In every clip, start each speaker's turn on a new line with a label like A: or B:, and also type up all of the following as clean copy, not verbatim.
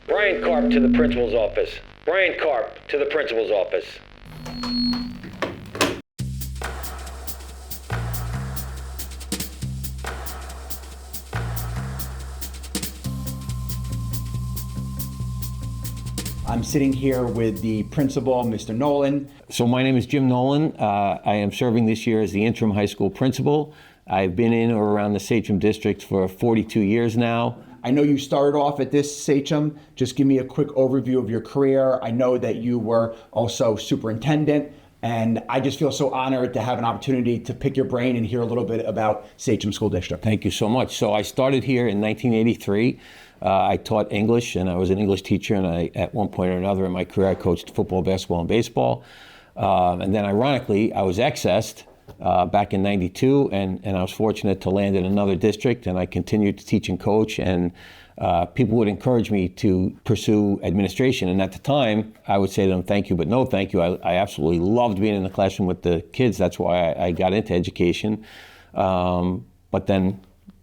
A: Bryan Karp to the principal's office. Bryan Karp to the principal's office.
B: I'm sitting here with the principal, Mr. Nolan.
C: So my name is Jim Nolan. I am serving this year as the interim high school principal. I've been in or around the Sachem district for 42 years now.
B: I know you started off at this Sachem. Just give me a quick overview of your career. I know that you were also superintendent, and I just feel so honored to have an opportunity to pick your brain and hear a little bit about Sachem School District.
C: Thank you so much. So I started here in 1983. I taught English, and I was an English teacher, and at one point or another in my career, I coached football, basketball, and baseball. And then ironically, I was accessed back in 92, and I was fortunate to land in another district, and I continued to teach and coach, and people would encourage me to pursue administration. And at the time, I would say to them, thank you, but no thank you. I absolutely loved being in the classroom with the kids. That's why I got into education. But then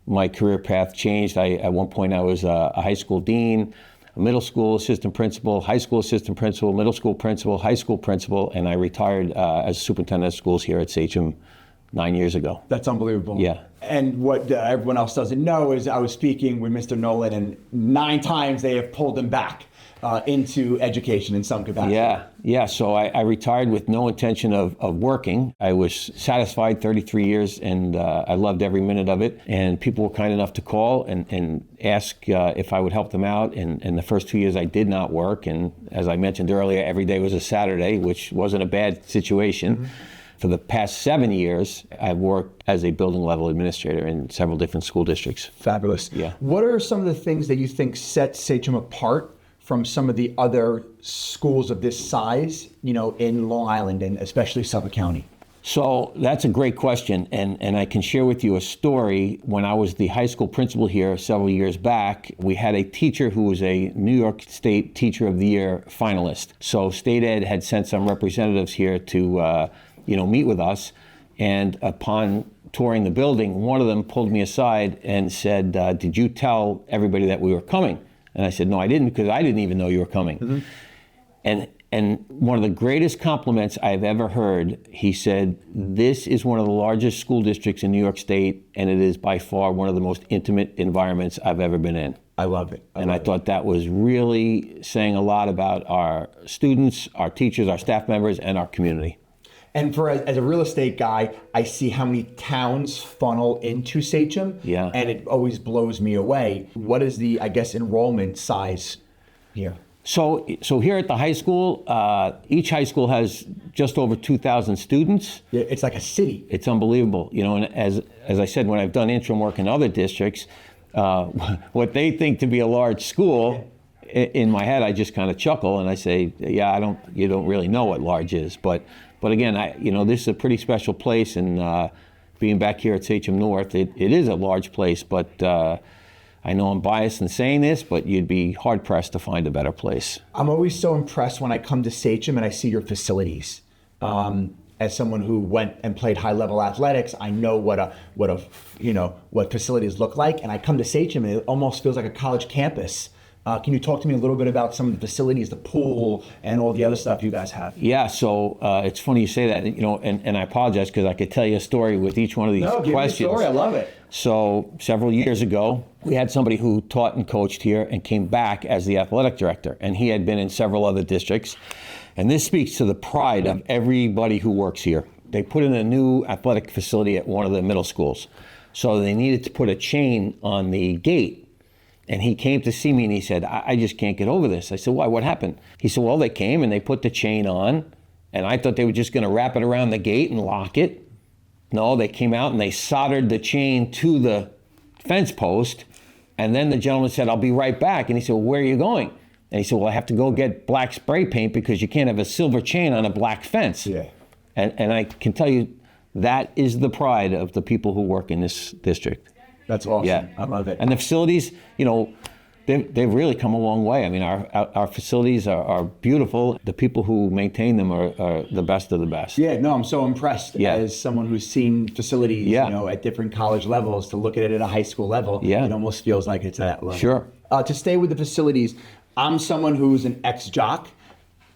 C: my career path changed. At one point, I was a high school dean, a middle school assistant principal, high school assistant principal, middle school principal, high school principal, and I retired as superintendent of schools here at Sachem 9 years ago.
B: That's unbelievable.
C: Yeah.
B: And what everyone else doesn't know is I was speaking with Mr. Nolan, and 9 times they have pulled him back into education in some capacity.
C: Yeah. So I retired with no intention of working. I was satisfied 33 years, and I loved every minute of it. And people were kind enough to call and ask if I would help them out. And the first 2 years I did not work. And as I mentioned earlier, every day was a Saturday, which wasn't a bad situation. Mm-hmm. For the past 7 years, I've worked as a building level administrator in several different school districts.
B: Fabulous.
C: Yeah.
B: What are some of the things that you think set Sachem apart from some of the other schools of this size, in Long Island and especially Suffolk County?
C: So that's a great question, and I can share with you a story. When I was the high school principal here several years back, we had a teacher who was a New York State Teacher of the Year finalist. So State Ed had sent some representatives here to meet with us, and upon touring the building, one of them pulled me aside and said, did you tell everybody that we were coming? And I said, no, I didn't, because I didn't even know you were coming. Mm-hmm. And one of the greatest compliments I've ever heard, he said, this is one of the largest school districts in New York State, and it is by far one of the most intimate environments I've ever been in.
B: I love it.
C: I thought that was really saying a lot about our students, our teachers, our staff members, and our community.
B: And as a real estate guy, I see how many towns funnel into Sachem, and it always blows me away. What is the, enrollment size here?
C: So here at the high school, each high school has just over 2,000 students.
B: Yeah, it's like a city.
C: It's unbelievable. And as I said, when I've done interim work in other districts, what they think to be a large school, in my head, I just kind of chuckle and I say, you don't really know what large is. But again, this is a pretty special place, and being back here at Sachem North, it is a large place, but I know I'm biased in saying this, but you'd be hard-pressed to find a better place.
B: I'm always so impressed when I come to Sachem and I see your facilities. As someone who went and played high-level athletics, I know what facilities look like, and I come to Sachem and it almost feels like a college campus. Can you talk to me a little bit about some of the facilities, the pool, and all the other stuff you guys have?
C: Yeah, so it's funny you say that, and I apologize because I could tell you a story with each one of these questions.
B: Give me a story, I love it.
C: So several years ago, we had somebody who taught and coached here and came back as the athletic director, and he had been in several other districts. And this speaks to the pride of everybody who works here. They put in a new athletic facility at one of the middle schools. So they needed to put a chain on the gate. And he came to see me and he said, I just can't get over this. I said, why? What happened? He said, well, they came and they put the chain on, and I thought they were just going to wrap it around the gate and lock it. No, they came out and they soldered the chain to the fence post. And then the gentleman said, I'll be right back. And he said, well, where are you going? And he said, well, I have to go get black spray paint because you can't have a silver chain on a black fence.
B: Yeah.
C: And I can tell you, that is the pride of the people who work in this district.
B: That's awesome.
C: Yeah.
B: I love it.
C: And the facilities, they've really come a long way. I mean, our facilities are beautiful. The people who maintain them are the best of the best.
B: Yeah, no, I'm so impressed as someone who's seen facilities, at different college levels, to look at it at a high school level. It almost feels like it's at that level.
C: Sure.
B: To stay with the facilities, I'm someone who's an ex-jock.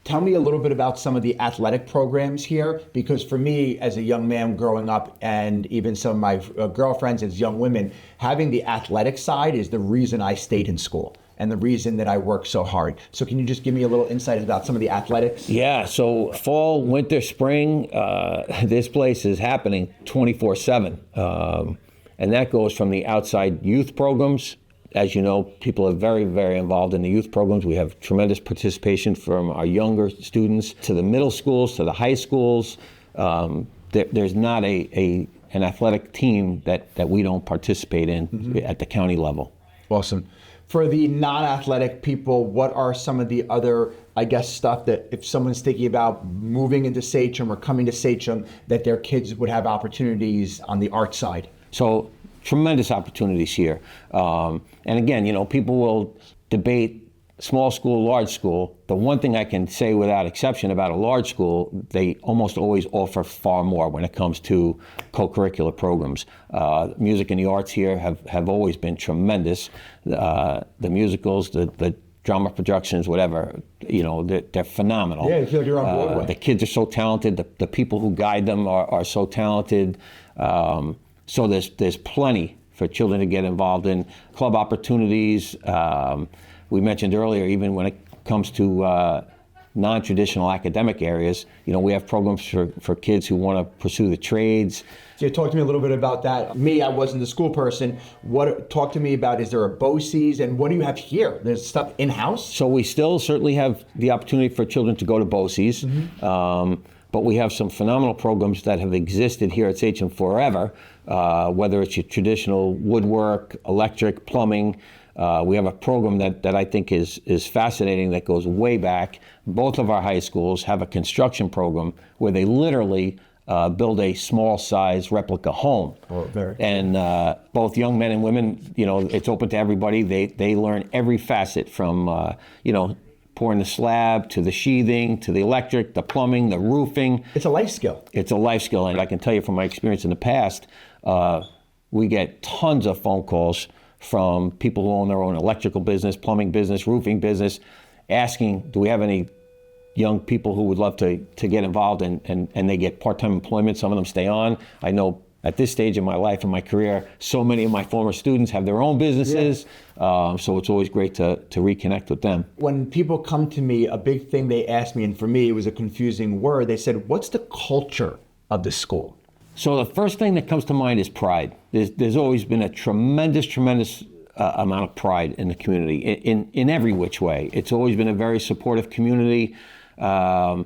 B: Tell me a little bit about some of the athletic programs here, because for me, as a young man growing up, and even some of my girlfriends as young women, having the athletic side is the reason I stayed in school and the reason that I worked so hard. So can you just give me a little insight about some of the athletics?
C: Yeah, so fall, winter, spring, this place is happening 24/7. And that goes from the outside youth programs. As you know, people are very, very involved in the youth programs. We have tremendous participation from our younger students to the middle schools, to the high schools. There's not an athletic team that we don't participate in at the county level.
B: Awesome. For the non-athletic people, what are some of the other, I guess, stuff that if someone's thinking about moving into Sachem or coming to Sachem, that their kids would have opportunities on the art side?
C: So tremendous opportunities here. And again, people will debate small school, large school. The one thing I can say without exception about a large school, they almost always offer far more when it comes to co-curricular programs. Music and the arts here have always been tremendous. The musicals, the drama productions, whatever, they're phenomenal.
B: Yeah, you feel like you're on Broadway.
C: The kids are so talented. The people who guide them are so talented. So there's plenty for children to get involved in. Club opportunities. We mentioned earlier, even when it comes to non-traditional academic areas, we have programs for kids who want to pursue the trades.
B: So talk to me a little bit about that. Me, I wasn't the school person. Talk to me about, is there a BOCES, and what do you have here? There's stuff in-house?
C: So we still certainly have the opportunity for children to go to BOCES. But we have some phenomenal programs that have existed here at Sachem forever, whether it's your traditional woodwork, electric, plumbing. We have a program that I think is fascinating that goes way back. Both of our high schools have a construction program where they literally build a small size replica home.
B: Oh, very.
C: And both young men and women, it's open to everybody. They learn every facet from, pouring the slab, to the sheathing, to the electric, the plumbing, the roofing.
B: It's a life skill.
C: It's a life skill, and I can tell you from my experience in the past, we get tons of phone calls from people who own their own electrical business, plumbing business, roofing business, asking, do we have any young people who would love to get involved, and they get part-time employment. Some of them stay on. I know at this stage in my life and my career, so many of my former students have their own businesses, so it's always great to reconnect with them.
B: When people come to me, a big thing they ask me, and for me it was a confusing word, they said, what's the culture of the school?
C: So the first thing that comes to mind is pride. There's always been a tremendous amount of pride in the community, in every which way. It's always been a very supportive community. I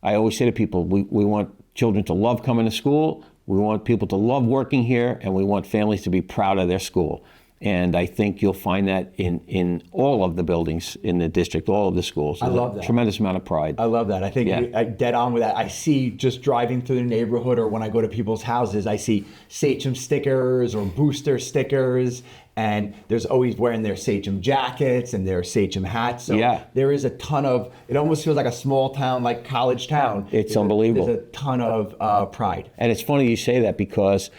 C: always say to people, we want children to love coming to school. We want people to love working here, and we want families to be proud of their school. And I think you'll find that in all of the buildings in the district, all of the schools.
B: I love that.
C: Tremendous amount of pride.
B: I love that. I think you're dead on with that. I see just driving through the neighborhood, or when I go to people's houses, I see Sachem stickers or booster stickers, and there's always wearing their Sachem jackets and their Sachem hats. So there is a ton of, it almost feels like a small town, like college town.
C: It's unbelievable.
B: There's a ton of pride.
C: And it's funny you say that because,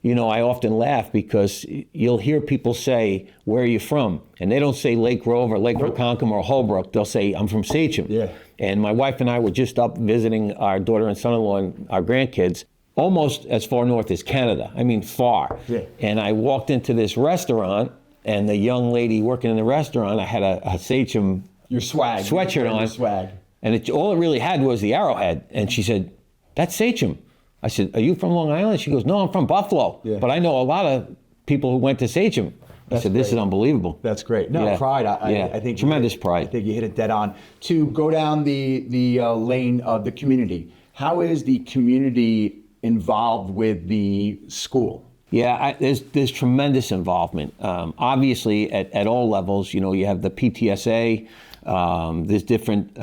C: I often laugh because you'll hear people say, where are you from? And they don't say Lake Grove or Lake Ronkonkoma or Holbrook. They'll say, I'm from Sachem.
B: Yeah.
C: And my wife and I were just up visiting our daughter and son-in-law and our grandkids, almost as far north as Canada. I mean, far. Yeah. And I walked into this restaurant, and the young lady working in the restaurant, I had a Sachem sweatshirt on.
B: Swag.
C: And all it really had was the arrowhead. And she said, that's Sachem. I said, are you from Long Island? She goes, no, I'm from Buffalo. Yeah. But I know a lot of people who went to Sachem. I said, this is unbelievable.
B: That's great. No, pride. I think
C: tremendous pride.
B: I think you hit it dead on. To go down the lane of the community, how is the community involved with the school?
C: Yeah, there's tremendous involvement. Obviously, at all levels, you have the PTSA. There's different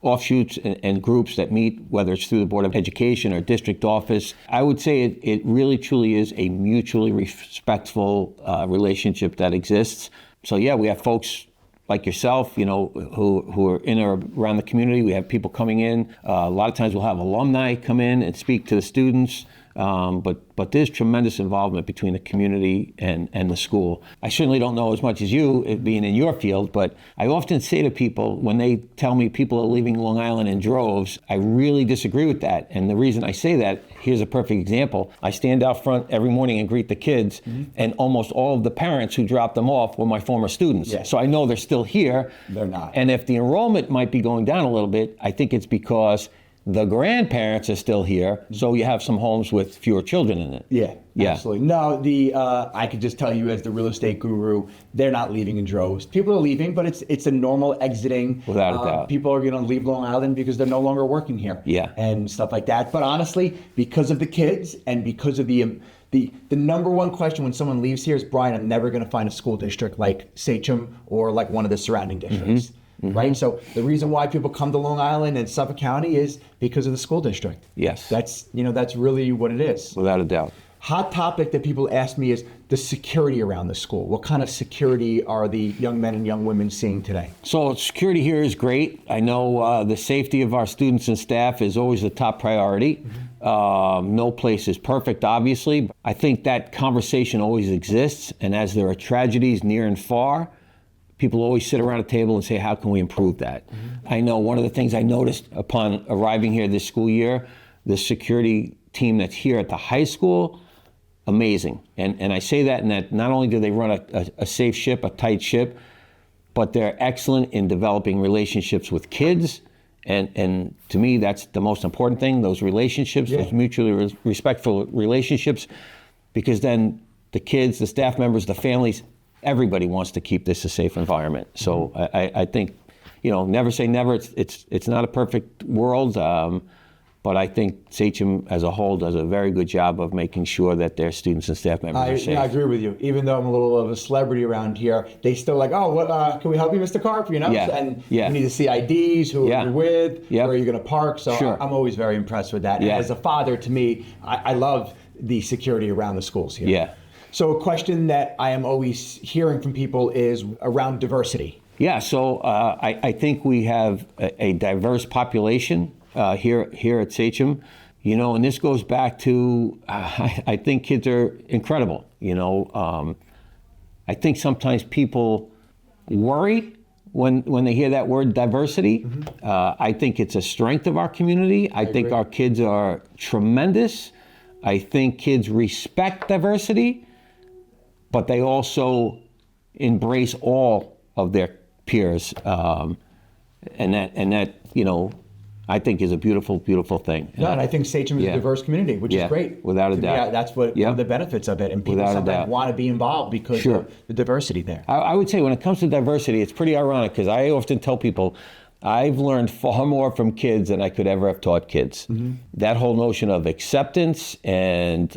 C: offshoots and groups that meet, whether it's through the Board of Education or district office. I would say it really truly is a mutually respectful relationship that exists. So yeah, we have folks like yourself, who are in or around the community. We have people coming in. A lot of times we'll have alumni come in and speak to the students. But there's tremendous involvement between the community and the school. I certainly don't know as much as you, it being in your field, but I often say to people, when they tell me people are leaving Long Island in droves, I really disagree with that. And the reason I say that, here's a perfect example. I stand out front every morning and greet the kids, and almost all of the parents who dropped them off were my former students.
B: Yeah.
C: So I know they're still here.
B: They're not.
C: And if the enrollment might be going down a little bit, I think it's because the grandparents are still here, so you have some homes with fewer children in it.
B: Yeah,
C: Yeah.
B: absolutely. No, I could just tell you as the real estate guru, they're not leaving in droves. People are leaving, but it's a normal exiting.
C: Without a doubt.
B: People are going to leave Long Island because they're no longer working here.
C: Yeah.
B: And stuff like that. But honestly, because of the kids and because of the number one question when someone leaves here is, Brian, I'm never going to find a school district like Sachem or like one of the surrounding districts. Right? So the reason why people come to Long Island and Suffolk County is because of the school district.
C: Yes.
B: That's really what it is.
C: Without a doubt.
B: Hot topic that people ask me is the security around the school. What kind of security are the young men and young women seeing today?
C: So security here is great. I know the safety of our students and staff is always the top priority. No place is perfect, obviously. I think that conversation always exists, and as there are tragedies near and far, people always sit around a table and say, how can we improve that? I know one of the things I noticed upon arriving here this school year, the security team that's here at the high school, amazing. And I say that in that not only do they run a safe ship, a tight ship, but they're excellent in developing relationships with kids. And to me, that's the most important thing, those relationships, those mutually respectful relationships, because then the kids, the staff members, the families, everybody wants to keep this a safe environment. So I think, never say never. It's not a perfect world, but I think Sachem as a whole does a very good job of making sure that their students and staff members are safe.
B: I agree with you. Even though I'm a little of a celebrity around here, they still like, oh, what, can we help you, Mr. Karp?
C: Yeah.
B: And
C: Yeah.
B: you need to see IDs, who you're with,
C: Yep.
B: where you're going to park. So
C: Sure.
B: I'm always very impressed with that.
C: Yeah.
B: And as a father, to me, I love the security around the schools here.
C: Yeah.
B: So a question that I am always hearing from people is around diversity.
C: Yeah, so I think we have a diverse population here at Sachem, and this goes back to I think kids are incredible. I think sometimes people worry when they hear that word diversity. I think it's a strength of our community. I think our kids are tremendous. I think kids respect diversity, but they also embrace all of their peers, and that I think is a beautiful, beautiful thing.
B: No, and I think Sachem is
C: Yeah.
B: a diverse community, which
C: Yeah,
B: is great.
C: without a doubt.
B: Yeah, that's one of the benefits of it, and people
C: Without a
B: sometimes
C: doubt.
B: want to be involved because
C: Sure.
B: of the diversity there.
C: I would say when it comes to diversity, it's pretty ironic because I often tell people I've learned far more from kids than I could ever have taught kids. That whole notion of acceptance and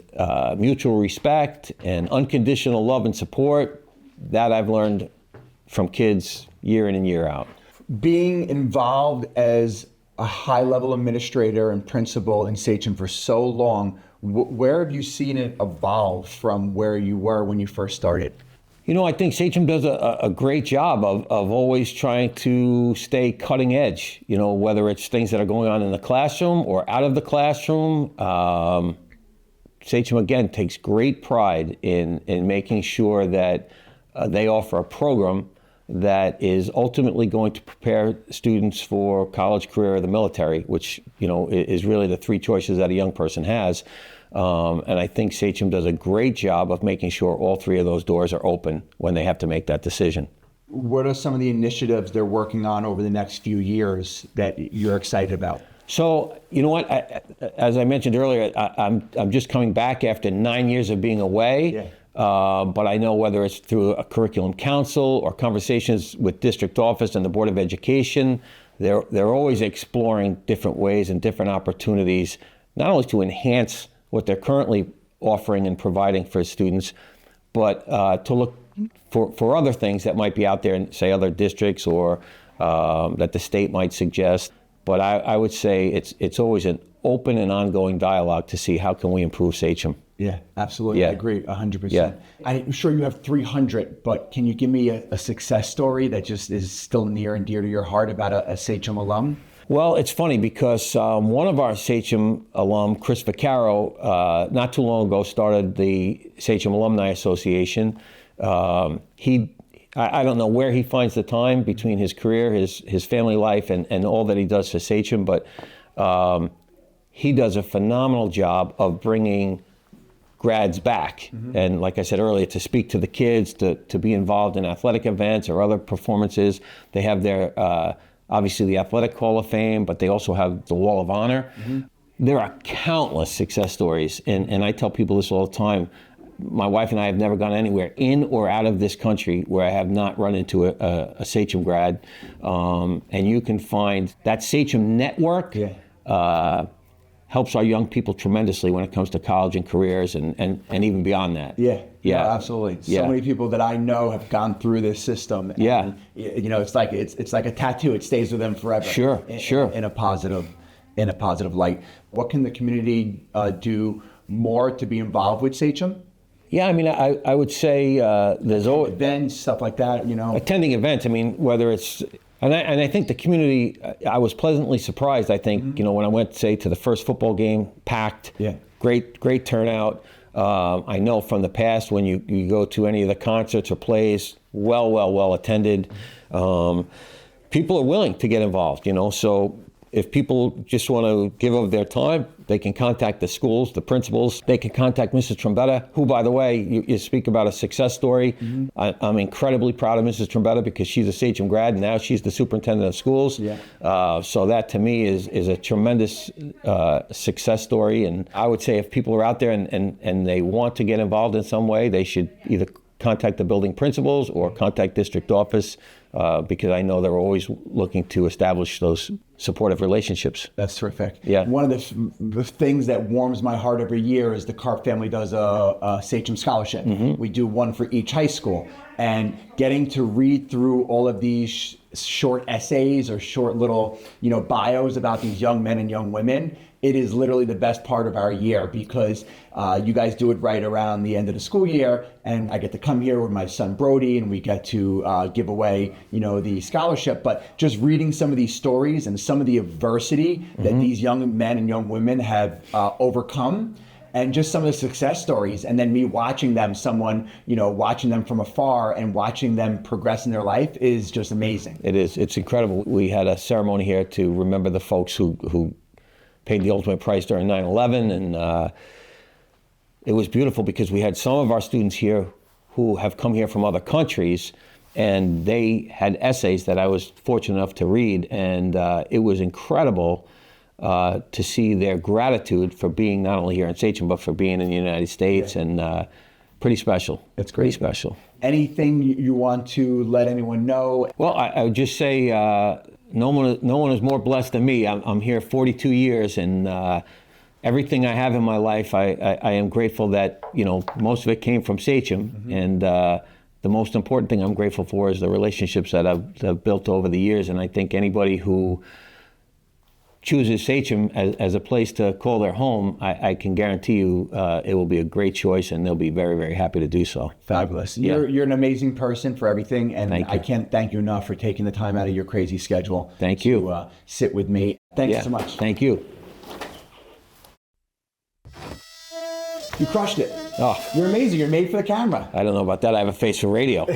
C: mutual respect and unconditional love and support, that I've learned from kids year in and year out.
B: Being involved as a high-level administrator and principal in Sachem for so long, where have you seen it evolve from where you were when you first started?
C: I think Sachem does a great job of always trying to stay cutting edge, whether it's things that are going on in the classroom or out of the classroom. Sachem, again, takes great pride in making sure that they offer a program that is ultimately going to prepare students for college, career, or the military, which, is really the three choices that a young person has. And I think Sachem does a great job of making sure all three of those doors are open when they have to make that decision.
B: What are some of the initiatives they're working on over the next few years that you're excited about?
C: So, you know what? As I mentioned earlier, I'm just coming back after 9 years of being away.
B: Yeah.
C: But I know whether it's through a curriculum council or conversations with district office and the Board of Education, they're always exploring different ways and different opportunities, not only to enhance what they're currently offering and providing for students, but to look for other things that might be out there in, say, other districts or that the state might suggest. But I would say it's always an open and ongoing dialogue to see how can we improve Sachem.
B: Yeah, absolutely.
C: Yeah.
B: I agree 100%.
C: Yeah.
B: I'm sure you have 300, but can you give me a success story that just is still near and dear to your heart about a Sachem alum?
C: Well, it's funny because one of our Sachem alum, Chris Vaccaro, not too long ago started the Sachem Alumni Association. I don't know where he finds the time between his career, his family life, and all that he does for Sachem, but he does a phenomenal job of bringing grads back. And like I said earlier, to speak to the kids, to be involved in athletic events or other performances. They have their, obviously the Athletic Hall of Fame, but they also have the Wall of Honor. There are countless success stories, and I tell people this all the time. My wife and I have never gone anywhere in or out of this country where I have not run into a Sachem grad. And you can find that Sachem network helps our young people tremendously when it comes to college and careers and even beyond that.
B: Yeah, no, absolutely. So many people that I know have gone through this system. And, it's like a tattoo. It stays with them forever.
C: Sure.
B: In a positive light. What can the community do more to be involved with Sachem?
C: Yeah, I mean, I would say there's always
B: events, stuff like that.
C: Attending events. I mean, whether it's and I think the community. I was pleasantly surprised. I think when I went, say, to the first football game, packed.
B: Yeah.
C: Great turnout. I know from the past when you go to any of the concerts or plays, well attended. People are willing to get involved. So if people just want to give of their time, they can contact the schools, the principals. They can contact Mrs. Trombetta, who, by the way, you speak about a success story. I'm incredibly proud of Mrs. Trombetta because she's a Sachem grad, and now she's the superintendent of schools. So that, to me, is a tremendous success story. And I would say if people are out there and they want to get involved in some way, they should either contact the building principals or contact district office because I know they're always looking to establish those supportive relationships.
B: That's terrific.
C: Yeah.
B: One of the things that warms my heart every year is the Karp family does a Sachem scholarship. We do one for each high school, and getting to read through all of these short essays or short little bios about these young men and young women. It is literally the best part of our year because you guys do it right around the end of the school year, and I get to come here with my son Brody, and we get to give away, the scholarship. But just reading some of these stories and some of the adversity that these young men and young women have overcome, and just some of the success stories, and then me watching them, watching them from afar and watching them progress in their life is just amazing.
C: It is. It's incredible. We had a ceremony here to remember the folks who paid the ultimate price during 9/11, and it was beautiful because we had some of our students here who have come here from other countries, and they had essays that I was fortunate enough to read, and it was incredible to see their gratitude for being not only here in Sachem, but for being in the United States, and pretty special.
B: It's great.
C: Pretty special.
B: Anything you want to let anyone know?
C: Well, I would just say no one is more blessed than me. I'm here 42 years, and everything I have in my life, I am grateful that most of it came from Sachem, and the most important thing I'm grateful for is the relationships that I've built over the years. And I think anybody who chooses Sachem as a place to call their home, I can guarantee you it will be a great choice, and they'll be very, very happy to do so.
B: Fabulous.
C: Yeah.
B: You're an amazing person for everything, and
C: Thank you.
B: I can't thank you enough for taking the time out of your crazy schedule.
C: Thank you.
B: To sit with me. Thanks so much.
C: Thank you.
B: You crushed it.
C: Oh,
B: You're amazing. You're made for the camera.
C: I don't know about that. I have a face for radio.